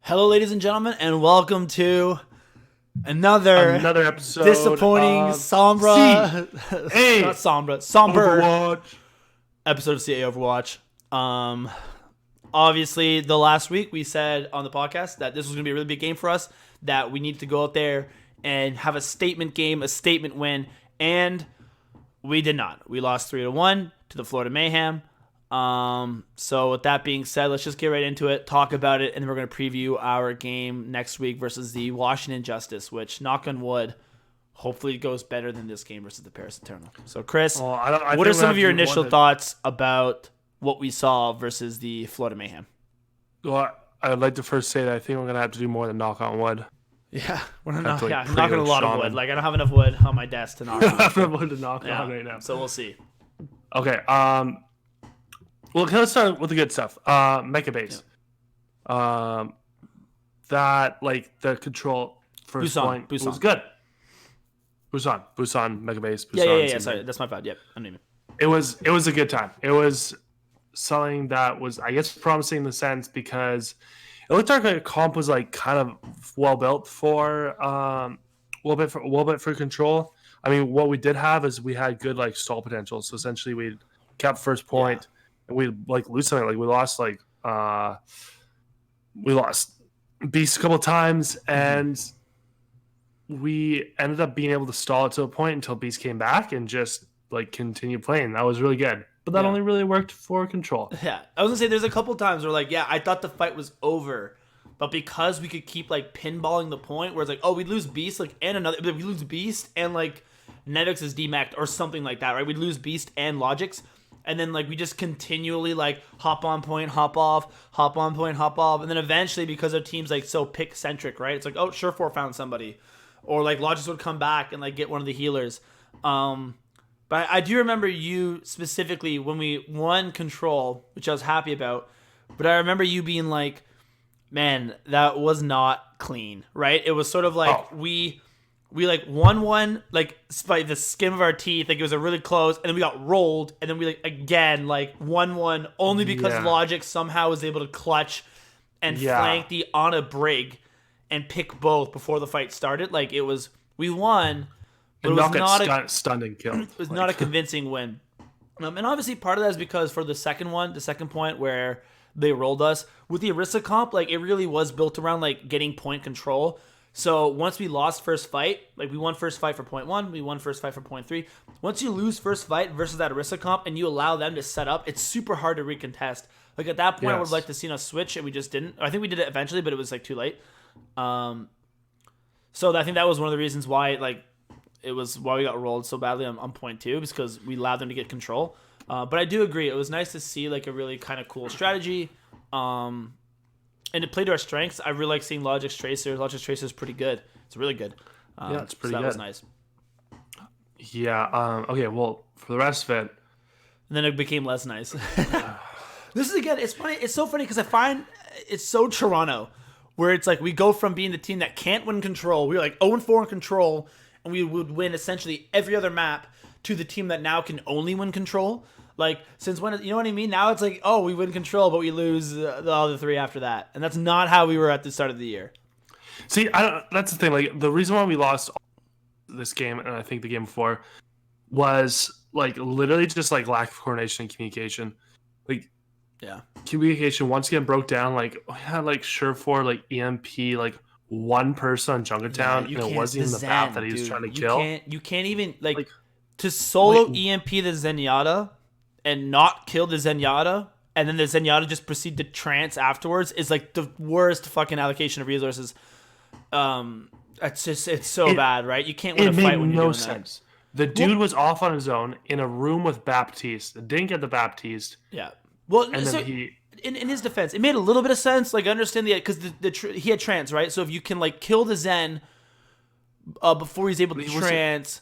Hello, ladies and gentlemen, and welcome to another episode. Disappointing, of somber Overwatch. episode of CA Overwatch. Obviously, the last week we said on the podcast that this was going to be a really big game for us, that we need to go out there and have a statement game, a statement win, and we did not. We lost 3-1 to the Florida Mayhem. So with that being said, let's just get right into it, talk about it, and then we're going to preview our game next week versus the Washington Justice, which, knock on wood, hopefully goes better than this game versus the Paris Eternal. So Chris, what are some of your initial thoughts about what we saw versus the Florida Mayhem? Well, I'd like to first say that I think we're going to have to do more than knock on wood. Yeah, I'm knocking a lot of wood. Like, I don't have enough wood on my desk to knock on. I don't have enough wood to knock on right now. So we'll see. Okay, well, let's start with the good stuff. Mecha base. Yeah. That, like, the control first point was good. Busan, Mecha base. Busan, yeah. Sorry, that's my bad. Yep, I knew it. It was a good time. It was something that was, I guess, promising in the sense because it looked like a comp was like kind of well built for a little bit for control. I mean, what we did have is we had good like stall potential. So essentially, we kept first point. Yeah. And we like lose something. Like we lost Beast a couple of times, and we ended up being able to stall it to a point until Beast came back and just like continued playing. That was really good. But that only really worked for control. Yeah, I was gonna say there's a couple times where like, I thought the fight was over, but because we could keep like pinballing the point, where it's like, oh, we lose Beast we lose Beast and like Nevix is demacked or something like that, right? We'd lose Beast and Logix. And then, like, we just continually, like, hop on point, hop off, hop on point, hop off. And then eventually, because our team's, like, so pick-centric, right? It's like, oh, Surefour found somebody. Or, like, Logix would come back and, like, get one of the healers. But I do remember you specifically when we won Control, which I was happy about. But I remember you being like, man, that was not clean, right? It was sort of like we like won one like by the skin of our teeth, like it was a really close, and then we got rolled, and then we like again like won only because Logix somehow was able to clutch and flank the Ana Brig and pick both before the fight started. Like it was, we won, but and it was not stunned and killed. It was not a convincing win. And obviously part of that is because for the second point where they rolled us with the Orisa comp, like it really was built around like getting point control. So once we lost first fight, like we won first fight for point 1, we won first fight for point 3. Once you lose first fight versus that Orisa comp and you allow them to set up, it's super hard to recontest. Like at that point, I would have liked to see us switch, and we just didn't. I think we did it eventually, but it was like too late. So I think that was one of the reasons why why we got rolled so badly on point 2, because we allowed them to get control. But I do agree, it was nice to see like a really kind of cool strategy. And to play to our strengths, I really like seeing Logix Tracer. Logix Tracer is pretty good. It's really good. It's pretty good. That was nice. Yeah. Okay. Well, for the rest of it, and then it became less nice. This is again. It's funny. It's so funny because I find it's so Toronto, where it's like we go from being the team that can't win control. We were like 0-4 in control, and we would win essentially every other map, to the team that now can only win control. Like, since when, you know what I mean? Now it's like, oh, we win control, but we lose the other 3 after that. And that's not how we were at the start of the year. See, that's the thing. Like, the reason why we lost this game, and I think the game before, was, like, literally just, like, lack of coordination and communication. Like, communication once again broke down. Like, we had, like, Surefour, like, EMP, like, one person on Junkertown, and it wasn't even the map that he was trying to kill. You can't even, like to solo EMP the Zenyatta and not kill the Zenyatta, and then the Zenyatta just proceed to trance afterwards, is like the worst fucking allocation of resources. It's so bad, right? You can't win a fight when you're doing sense. That. The dude was off on his own in a room with Baptiste. Didn't get the Baptiste. Yeah. Well, and so then in his defense, it made a little bit of sense. Like, I understand because he had trance, right? So if you can like kill the Zen before he's able to trance,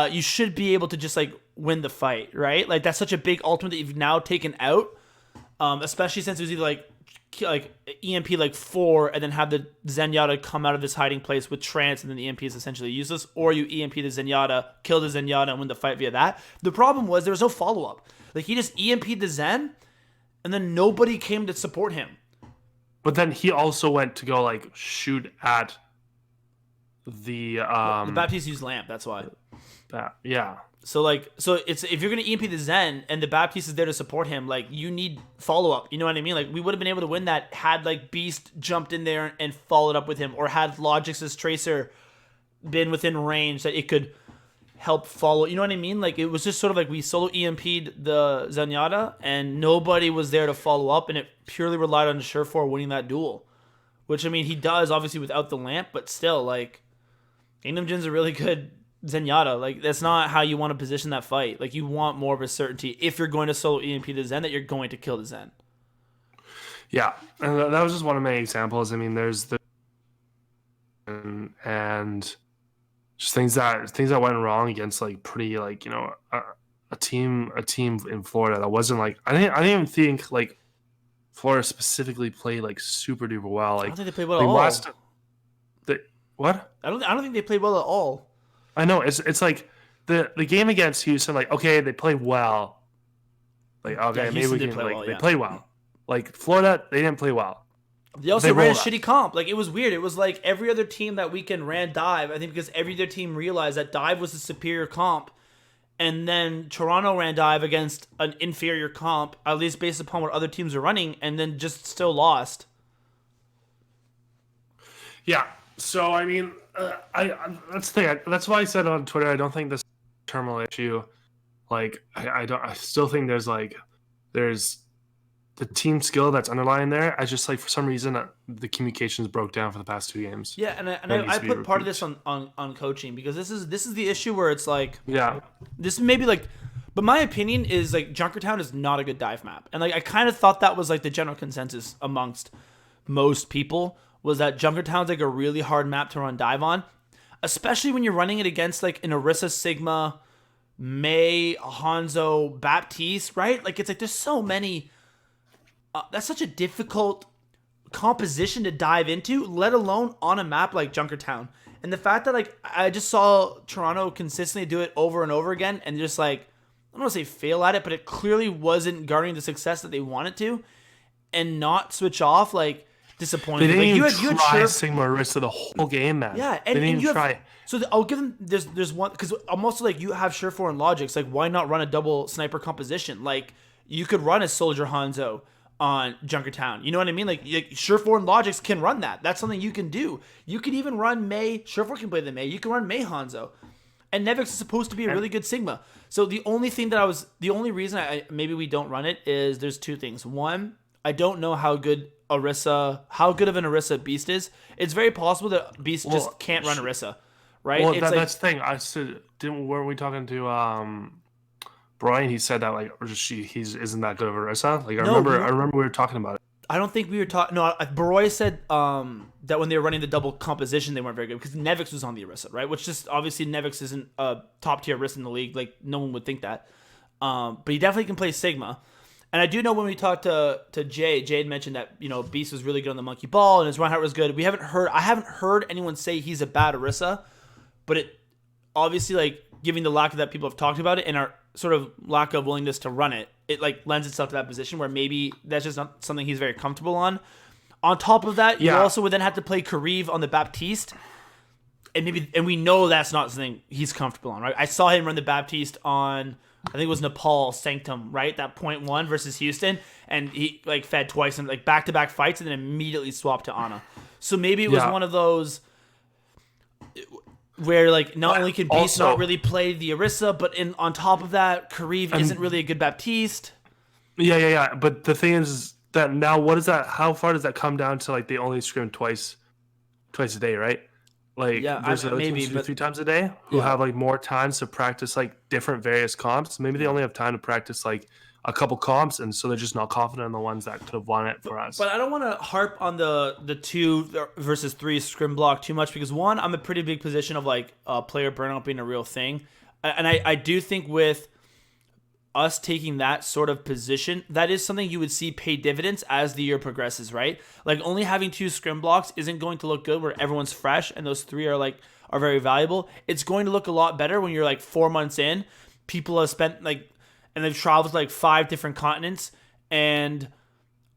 you should be able to just like win the fight, right? Like, that's such a big ultimate that you've now taken out, especially since it was either like EMP like 4 and then have the Zenyatta come out of this hiding place with trance, and then the EMP is essentially useless, or you EMP the Zenyatta, kill the Zenyatta, and win the fight via that. The problem was there was no follow-up. Like, he just EMP'd the Zen, and then nobody came to support him. But then he also went to go like shoot at the The Baptiste used lamp. That's why. Yeah. So it's if you're gonna EMP the Zen and the Baptiste is there to support him, like you need follow up. You know what I mean? Like we would have been able to win that had like Beast jumped in there and followed up with him, or had Logix's Tracer been within range that it could help follow. You know what I mean? Like it was just sort of like we solo EMP'd the Zenyatta and nobody was there to follow up, and it purely relied on Surefour winning that duel. Which I mean he does obviously without the lamp, but still like Kingdom Jin's a really good Zenyatta. Like that's not how you want to position that fight. Like you want more of a certainty if you're going to solo EMP the Zen that you're going to kill the Zen. Yeah, and that was just one of many examples. I mean, there's the and just things that went wrong against like pretty like a team in Florida that wasn't like I didn't even think like Florida specifically played like super duper well. Like I don't think they played well at all. What? I don't think they played well at all. I know it's like the game against Houston. Like okay, they played well. Like okay, maybe we can play like well, they played well. Like Florida, they didn't play well. They also ran a shitty comp. Like it was weird. It was like every other team that weekend ran dive. I think because every other team realized that dive was the superior comp, and then Toronto ran dive against an inferior comp, at least based upon what other teams are running, and then just still lost. Yeah. So I mean, that's the thing. That's why I said on Twitter, I don't think this is a terminal issue. Like I still think there's the team skill that's underlying there. I just like for some reason the communications broke down for the past 2 games. Yeah, and I put part of this on coaching because this is the issue where it's like this may be like, but my opinion is like Junkertown is not a good dive map, and like I kind of thought that was like the general consensus amongst most people was that Junkertown's like a really hard map to run dive on, especially when you're running it against like an Orisa, Sigma, May, Hanzo, Baptiste, right? Like it's like there's so many. That's such a difficult composition to dive into, let alone on a map like Junkertown. And the fact that like I just saw Toronto consistently do it over and over again, and just like I don't want to say fail at it, but it clearly wasn't garnering the success that they wanted to, and not switch off like disappointing. They didn't like, even try Sigma Orisa the whole game, man. Yeah, and they didn't even try. So I'll give them. There's one because I'm also like you have Surefour and Logix. Like why not run a double sniper composition? Like you could run a Soldier Hanzo on Junkertown. You know what I mean? Like Surefour and Logix can run that. That's something you can do. You could even run May. Surefour can play the May. You can run May Hanzo. And Nevix is supposed to be a really good Sigma. So the only reason maybe we don't run it is there's 2 things. One, I don't know how good of an Orisa Beast is. It's very possible that Beast just can't run Orisa, right? Well, that's the thing. I said, weren't we talking to Brian? He said that like isn't that good of Orisa. Like I remember we were talking about it. I don't think we were talking. No, Baroy said that when they were running the double composition, they weren't very good because Nevix was on the Orisa, right? Which just obviously Nevix isn't a top tier Orisa in the league. Like no one would think that, but he definitely can play Sigma. And I do know when we talked to Jay had mentioned that Beast was really good on the monkey ball and his run heart was good. I haven't heard anyone say he's a bad Orisa, but it obviously like given the lack of that people have talked about it and our sort of lack of willingness to run it, it like lends itself to that position where maybe that's just not something he's very comfortable on. On top of that, you also would then have to play Kariv on the Baptiste, and we know that's not something he's comfortable on, right? I saw him run the Baptiste on I think it was Nepal Sanctum, right? That 0.1 versus Houston, and he like fed twice in like back-to-back fights, and then immediately swapped to Ana. So maybe it was one of those where like not only can Beast not really play the Orisa, but on top of that, Kariv isn't really a good Baptiste. Yeah. But the thing is that now, what is that? How far does that come down to? Like they only scrim twice a day, right? Like there's maybe 3 times a day who have like more times to practice like different various comps. Maybe they only have time to practice like a couple comps, and so they're just not confident in the ones that could have won it for us. But I don't want to harp on the 2 versus 3 scrim block too much because one, I'm a pretty big position of like player burnout being a real thing, and I do think with us taking that sort of position, that is something you would see pay dividends as the year progresses, right? Like only having 2 scrim blocks isn't going to look good where everyone's fresh and those 3 are very valuable. It's going to look a lot better when you're like 4 months in, people have spent like, and they've traveled like 5 different continents, and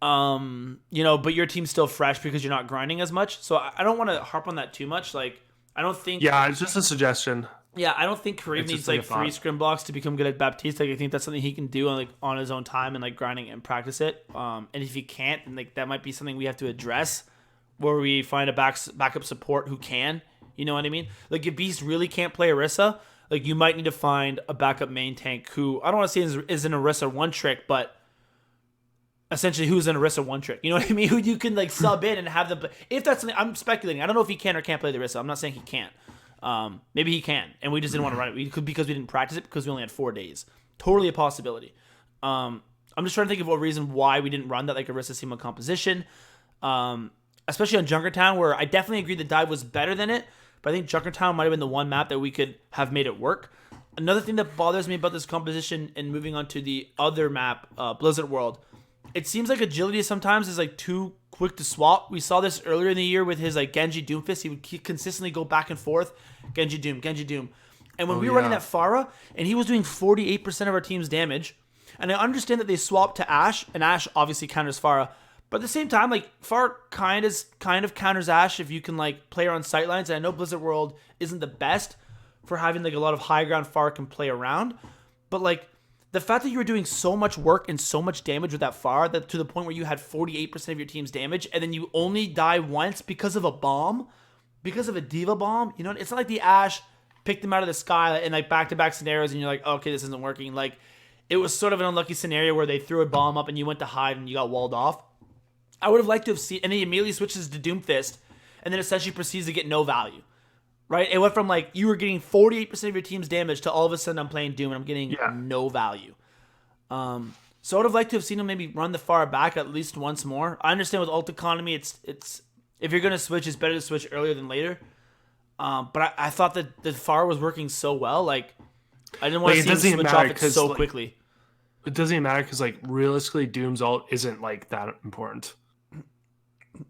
But your team's still fresh because you're not grinding as much. So I don't want to harp on that too much. Like, I don't think. Yeah, it's just a suggestion. Yeah, I don't think Kareem needs like 3 scrim blocks to become good at Baptiste. Like, I think that's something he can do on his own time and like grinding and practice it. And if he can't, then like that might be something we have to address, where we find a backup support who can. You know what I mean? Like, if Beast really can't play Orisa, like you might need to find a backup main tank who I don't want to say is an Orisa one trick, but essentially who's an Orisa one trick. You know what I mean? Who you can like sub in and have them. If that's something, I'm speculating. I don't know if he can or can't play the Orisa. I'm not saying he can't. Maybe he can, and we just didn't want to run it because we didn't practice it because we only had 4 days. Totally a possibility. I'm just trying to think of a reason why we didn't run that like Orisa Simo composition, especially on Junkertown, where I definitely agree the dive was better than it, but I think Junkertown might have been the one map that we could have made it work. Another thing that bothers me about this composition and moving on to the other map, Blizzard World, it seems like agility sometimes is like too quick to swap. We saw this earlier in the year with his like Genji Doomfist. He would consistently go back and forth, Genji Doom. And when we were running that Pharah, and he was doing 48% of our team's damage, and I understand that they swapped to Ashe, and Ashe obviously counters Pharah, but at the same time, like Pharah kind of counters Ashe if you can like play her on sightlines. And I know Blizzard World isn't the best for having like a lot of high ground Pharah can play around, but like the fact that you were doing so much work and so much damage with that Pharah, that to the point where you had 48% of your team's damage, and then you only die once because of a bomb, because of a diva bomb. You know, it's not like the Ashe picked them out of the sky in like back-to-back scenarios, and you're like, okay, this isn't working. Like, it was sort of an unlucky scenario where they threw a bomb up and you went to hide and you got walled off. I would have liked to have seen, and he immediately switches to Doomfist, and then essentially proceeds to get no value. Right? It went from like you were getting 48% of your team's damage to all of a sudden I'm playing Doom and I'm getting no value. So I would have liked to have seen him maybe run the Pharah back at least once more. I understand with ult economy, it's if you're gonna switch, it's better to switch earlier than later. But I thought that the Pharah was working so well, like I didn't want to see him switch off it so quickly. It doesn't even matter because like realistically, Doom's ult isn't like that important.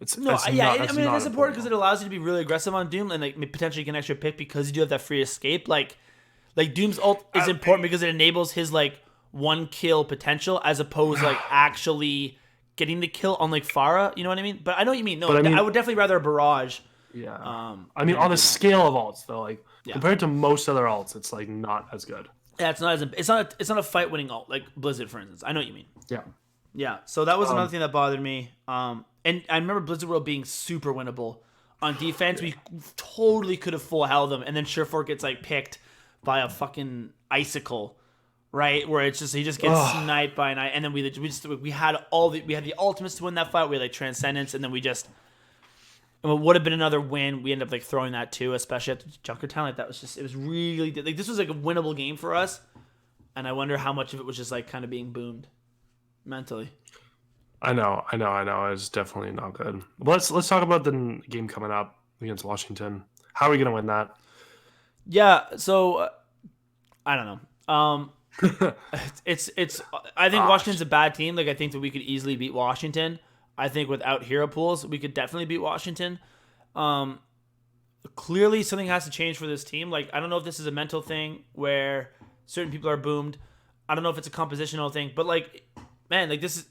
It is important because it allows you to be really aggressive on Doom and like potentially get an extra pick because you do have that free escape. Like Doom's ult is important because it enables his like 1 kill potential as opposed like actually getting the kill on like Pharah. You know what I mean? But I know what you mean. No, I would definitely rather a barrage. Yeah. I mean, on the scale of ults though, like compared to most other ults, it's like not as good. Yeah, it's not a fight winning ult like Blizzard, for instance. I know what you mean. Yeah. Yeah. So that was another thing that bothered me. And I remember Blizzard World being super winnable. On defense, we totally could have full held them, and then Surefour gets like picked by a fucking icicle, right? Where it's just he just gets sniped by an eye, and then we had the ultimates to win that fight. We had like Transcendence, and then it would have been another win. We ended up like throwing that too, especially at Junkertown. Like that was just it was really like this was like a winnable game for us, and I wonder how much of it was just like kind of being boomed mentally. I know. It's definitely not good. But let's talk about the game coming up against Washington. How are we gonna win that? Yeah, so I don't know. It's. I think Washington's a bad team. Like I think that we could easily beat Washington. I think without hero pools, we could definitely beat Washington. Clearly, something has to change for this team. Like I don't know if this is a mental thing where certain people are boomed. I don't know if it's a compositional thing, but like, man, like this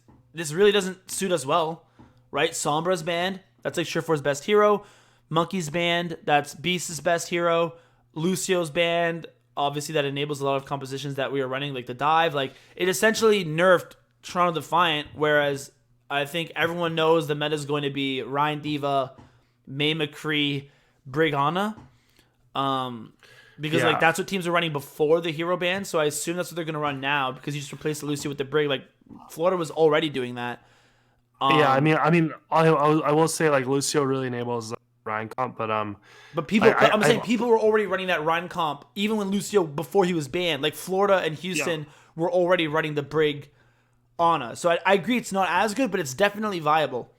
really doesn't suit us well, right? Sombra's banned. That's like Surefour's best hero. Monkey's banned. That's Beast's best hero. Lucio's banned. Obviously, that enables a lot of compositions that we are running, like the dive. Like it essentially nerfed Toronto Defiant, whereas I think everyone knows the meta is going to be Ryan Diva, May McCree, Brigana. Because like that's what teams are running before the hero ban, so I assume that's what they're gonna run now because you just replaced the Lucio with the Brig. Like Florida was already doing that. I will say like Lucio really enables Ryan comp, but people, I'm saying people were already running that Ryan comp even when Lucio before he was banned. Like Florida and Houston were already running the Brig Ana, so I agree it's not as good, but it's definitely viable.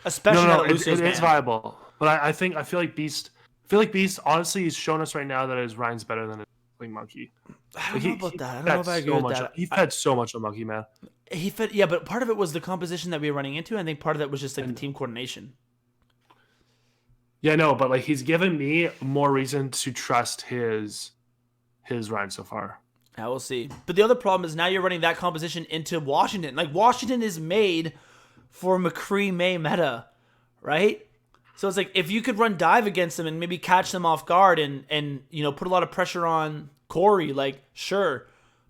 Especially now that Lucio's banned. It is viable, but I feel like Beast. Honestly, he's shown us right now that his Ryan's better than his Monkey. I don't know about that. I don't know if I agree with that. He fed so much on Monkey, man. He fed, but part of it was the composition that we were running into. I think part of that was just like the team coordination. Yeah, no, but like he's given me more reason to trust his Ryan so far. Yeah, we'll see. But the other problem is now you're running that composition into Washington. Like Washington is made for McCree May meta, right? So it's like if you could run dive against them and maybe catch them off guard and put a lot of pressure on Corey, like sure.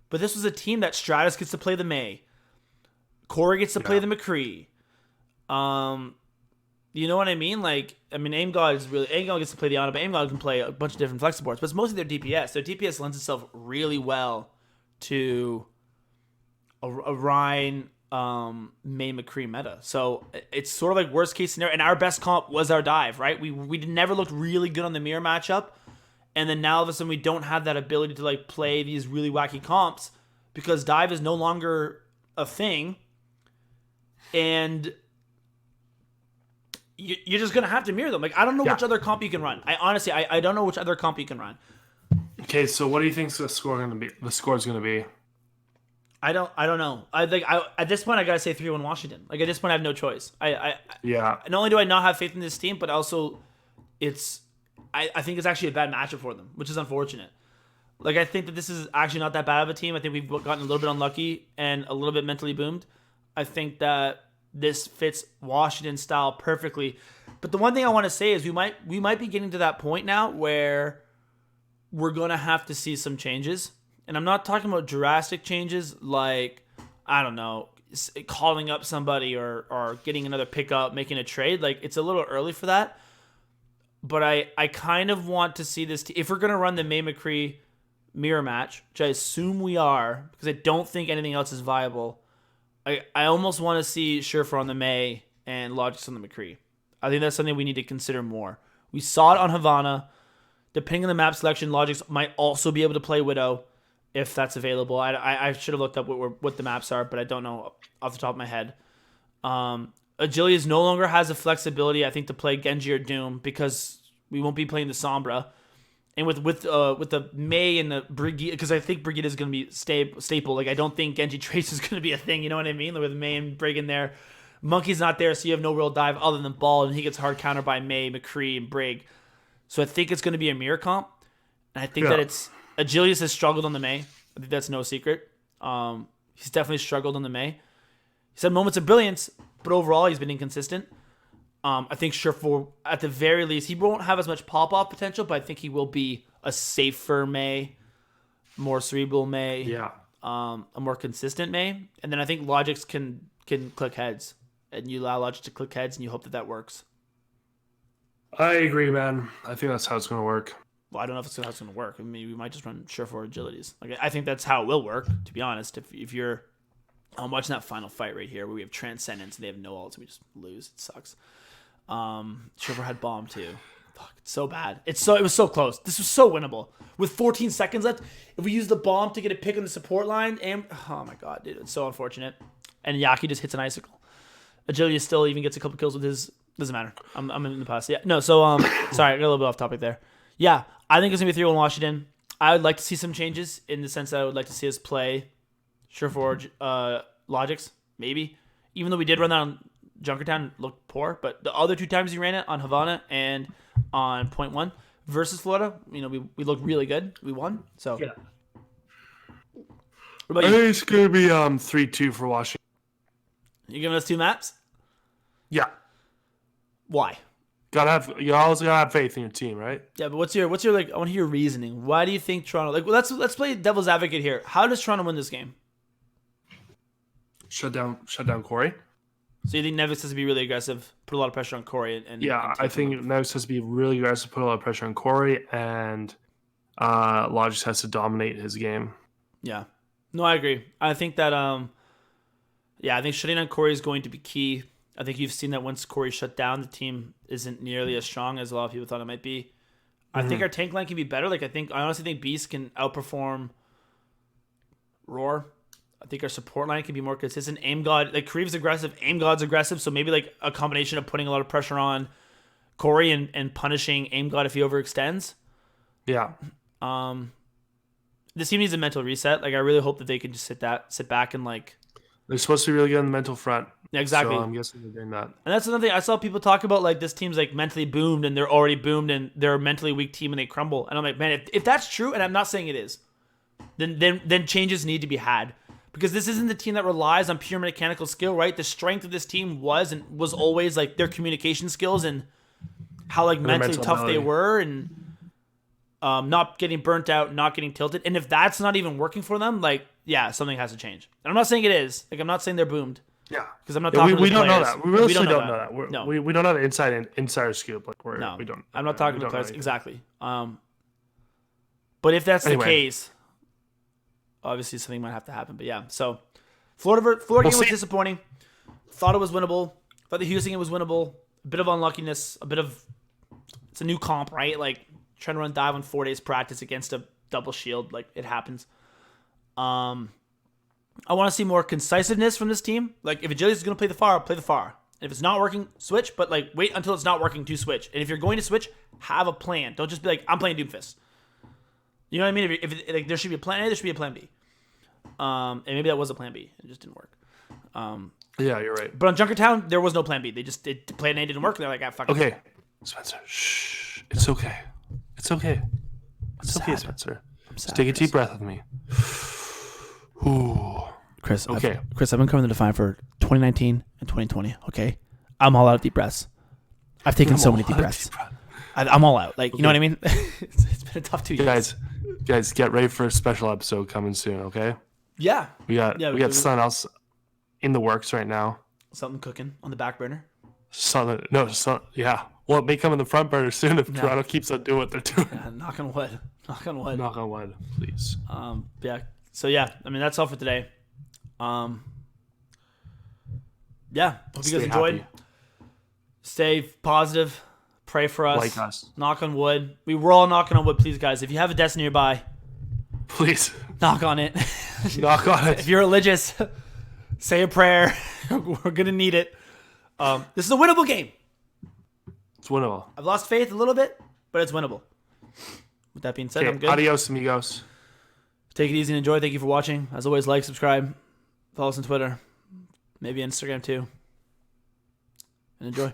But this was a team that Stratus gets to play the May. Corey gets to play the McCree. You know what I mean? Like, I mean, AimGod gets to play the Ana, but AimGod can play a bunch of different flex supports. But it's mostly their DPS. Their DPS lends itself really well to a Ryan May McCree meta. So it's sort of like worst case scenario. And our best comp was our dive, right? We never looked really good on the mirror matchup. And then now all of a sudden we don't have that ability to like play these really wacky comps because dive is no longer a thing. And you're just going to have to mirror them. Like, I don't know which other comp you can run. I don't know which other comp you can run. Okay, so what do you think the score is going to be? I don't know. At this point I got to say 3-1 Washington. Like at this point I have no choice. Not only do I not have faith in this team, but also I think it's actually a bad matchup for them, which is unfortunate. Like I think that this is actually not that bad of a team. I think we've gotten a little bit unlucky and a little bit mentally boomed. I think that this fits Washington style perfectly. But the one thing I want to say is we might be getting to that point now where we're going to have to see some changes. And I'm not talking about drastic changes like, I don't know, calling up somebody or getting another pickup, making a trade. Like, it's a little early for that. But I kind of want to see this. If we're going to run the May McCree mirror match, which I assume we are, because I don't think anything else is viable, I almost want to see Surefour on the May and Logix on the McCree. I think that's something we need to consider more. We saw it on Havana. Depending on the map selection, Logix might also be able to play Widow if that's available. I should have looked up what the maps are, but I don't know off the top of my head. Agilius no longer has the flexibility, I think, to play Genji or Doom because we won't be playing the Sombra. And with the May and the Brigitte, because I think Brigitte is going to be staple. Like, I don't think Genji Trace is going to be a thing, you know what I mean? With May and Brig in there. Monkey's not there, so you have no real dive other than Ball, and he gets hard countered by May, McCree, and Brig. So I think it's going to be a mirror comp. And I think that it's... Agilius has struggled on the May. I think that's no secret. He's definitely struggled on the May. He's had moments of brilliance, but overall he's been inconsistent. I think Surefour, at the very least, he won't have as much pop-off potential, but I think he will be a safer May, more cerebral May, a more consistent May. And then I think Logix can click heads, and you allow Logix to click heads, and you hope that works. I agree, man. I think that's how it's going to work. Well, I don't know if it's how it's going to work. I mean, we might just run Surefour agilities. Like, I think that's how it will work, to be honest. If you're... I'm watching that final fight right here where we have Transcendence and they have no ults and we just lose. It sucks. Surefour had bomb too. Fuck, it's so bad. It was so close. This was so winnable. With 14 seconds left, if we use the bomb to get a pick on the support line, and oh my god, dude, it's so unfortunate. And Yaki just hits an icicle. Agility still even gets a couple kills with his. Doesn't matter. I'm in the past. Yeah, no. So sorry, I got a little bit off topic there. Yeah, I think it's gonna be 3-1 Washington. I would like to see some changes in the sense that I would like to see us play Surefour, Logix, maybe. Even though we did run that on Junkertown, it looked poor. But the other two times we ran it on Havana and on Point 1 versus Florida, we looked really good. We won. So yeah. What about you? I think it's going to be 3-2 for Washington. You giving us two maps? Yeah. Why? You always gotta have faith in your team, right? Yeah, but what's your like? I want to hear your reasoning. Why do you think Toronto? Like, well, let's play devil's advocate here. How does Toronto win this game? Shut down Corey. So you think Nevix has to be really aggressive, put a lot of pressure on Corey, and I think Nevix has to be really aggressive, put a lot of pressure on Corey, and Logix has to dominate his game. Yeah, no, I agree. I think that I think shutting down Corey is going to be key. I think you've seen that once Corey shut down, the team isn't nearly as strong as a lot of people thought it might be. I think our tank line can be better. Like, I honestly think Beast can outperform Roar. I think our support line can be more consistent. AimGod, like, Kareev's aggressive, AimGod's aggressive, so maybe like a combination of putting a lot of pressure on Corey and punishing AimGod if he overextends. Yeah. This team needs a mental reset. Like, I really hope that they can just sit back and like. They're supposed to be really good on the mental front. Yeah, exactly. So I'm guessing they're doing that. And that's another thing. I saw people talk about, like, this team's like mentally boomed and they're already boomed and they're a mentally weak team and they crumble. And I'm like, man, if that's true, and I'm not saying it is, then changes need to be had. Because this isn't the team that relies on pure mechanical skill, right? The strength of this team was always like their communication skills and how like mentally tough they were, and not getting burnt out, not getting tilted. And if that's not even working for them, like, yeah, something has to change. And I'm not saying it is. Like, I'm not saying they're boomed. Yeah, because I'm not talking. We to don't players. know that. We really don't know that. No, we don't have an insider scoop. Like we don't. I'm not talking to the players exactly. But if that's the case, obviously something might have to happen. But yeah, so Florida game was disappointing. Thought it was winnable. Thought the Houston game was winnable. A bit of unluckiness. It's a new comp, right? Like trying to run dive on 4 days practice against a double shield. Like it happens. I want to see more concisiveness from this team. Like, if Agility's going to play the FAR, play the FAR. And if it's not working, switch. But, like, wait until it's not working to switch. And if you're going to switch, have a plan. Don't just be like, I'm playing Doomfist. You know what I mean? If like, there should be a plan A, there should be a plan B. And maybe that was a plan B. It just didn't work. Yeah, you're right. But on Junkertown, there was no plan B. Plan A didn't work. And they're like, fuck it. Okay. Spencer, shh. It's okay. It's okay. It's okay, Spencer. Just take a deep breath with me. Ooh. Chris, okay. I've been covering the Defiant for 2019 and 2020. Okay, I'm all out of deep breaths. I've taken so many deep breaths. I'm all out. Like, you know what I mean? It's been a tough 2 years. Guys, get ready for a special episode coming soon. Okay. Yeah. We got something else in the works right now. Something cooking on the back burner. Yeah. Well, it may come in the front burner soon if Toronto keeps on doing what they're doing. Yeah, knock on wood. Knock on wood. Knock on wood, please. Yeah. So yeah, I mean that's all for today. Yeah. Hope you guys enjoyed. Happy. Stay positive. Pray for us. Like us. Knock on wood. We're all knocking on wood, please, guys. If you have a desk nearby, please knock on it. Knock on it. If you're religious, say a prayer. We're gonna need it. This is a winnable game. It's winnable. I've lost faith a little bit, but it's winnable. With that being said, I'm good. Adios, amigos. Take it easy and enjoy. Thank you for watching. As always, like, subscribe, follow us on Twitter, maybe Instagram too, and enjoy.